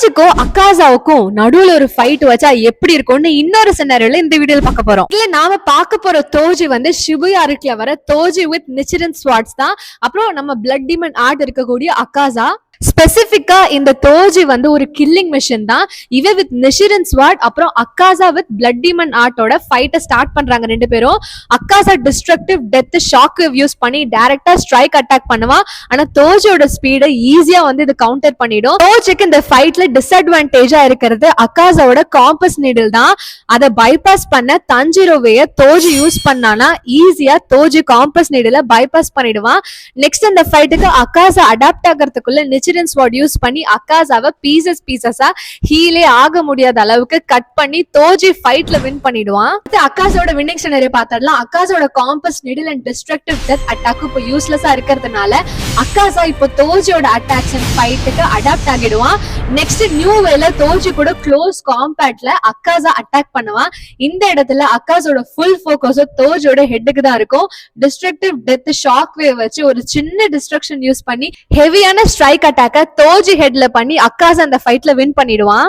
தோஜுக்கும் அக்காசாவுக்கும் நடுவுல ஒரு ஃபைட் வச்சா எப்படி இருக்கும்னு இன்னொரு சினாரியோல இந்த வீடியோல பார்க்க போறோம். இல்ல நாம பார்க்க போற தோஜி வந்து ஷிபுயா ஆர்க்ல வர தோஜி வித் நிச்சிரன் ஸ்வாட்ஸ் தான். அப்புறம் நம்ம பிளட் டீமன் ஆர்ட் இருக்கக்கூடிய அக்காசா. ஸ்பெசிபிக்கா இந்த தோஜி வந்து ஒரு கில்லிங் மிஷின் தான். இவ வித் நிஷிரன் ஸ்வாட் அப்புறம் அக்காசா வித் பிளட் டீமன் ஆர்ட்டோட ஃபைட்டை ஸ்டார்ட் பண்றாங்க ரெண்டு பேரும். Akaza destructive death shock wave use பண்ணி டைரக்டா ஸ்ட்ரைக் அட்டாக் பண்ணுவா. ஆனா தோஜியோட ஸ்பீடை ஈஸியா வந்து இது கவுண்டர் பண்ணிடும். தோஜிக்கு இந்த ஃபைட்ல டிஸ்அட்வான்டேஜா இருக்கிறது அக்காசாவோட காம்பஸ் நீடில் தான். அதை பைபாஸ் பண்ண தஞ்சிரோவைய தோஜி யூஸ் பண்ணானா ஈஸியா தோஜி காம்பஸ் நீடில பைபாஸ் பண்ணிடுவான். நெக்ஸ்ட் இந்த ஃபைட்டுக்கு அக்காசா அடாப்ட் ஆகிறதுக்குள்ள நிச்சிரன் ஸ்வாட் யூஸ் பண்ணி அக்காசாவை பீசஸா ஹீலே ஆக முடியாத அளவுக்கு கட் பண்ணி தோஜி ஃபைட்ல வின் பண்ணிடுவான். அக்காசோட வின்னிங் சினரியை பார்த்தரலாம். அக்காசோட compass needle and destructive death attack இப்போ யூஸ்லெஸ்ஸா இருக்கிறதுனால அக்காசா இப்போ தோஜியோட அட்டாக்ஸ் அண்ட் ஃபைட்டுக்கு அடாப்ட் ஆகிடுவான். நெக்ஸ்ட் நியூ வேல தோஜி கூட க்ளோஸ் காம்பேட்ல அக்காசா அட்டாக் பண்ணுவான். இந்த இடத்துல அக்காசோட ஃபுல் ஃபோக்கஸ் தோஜியோட ஹெட்டுக்கு தான் இருக்கும். டிஸ்ட்ரக்டிவ் டெத் ஷாக் வேவ் வச்சு ஒரு சின்ன டிஸ்ட்ரக்ஷன் யூஸ் பண்ணி ஹெவியான ஸ்ட்ரைக் அட்டாக்க தோஜி ஹெட்ல பண்ணி அக்காசா அந்த ஃபைட்ல வின் பண்ணிடுவான்.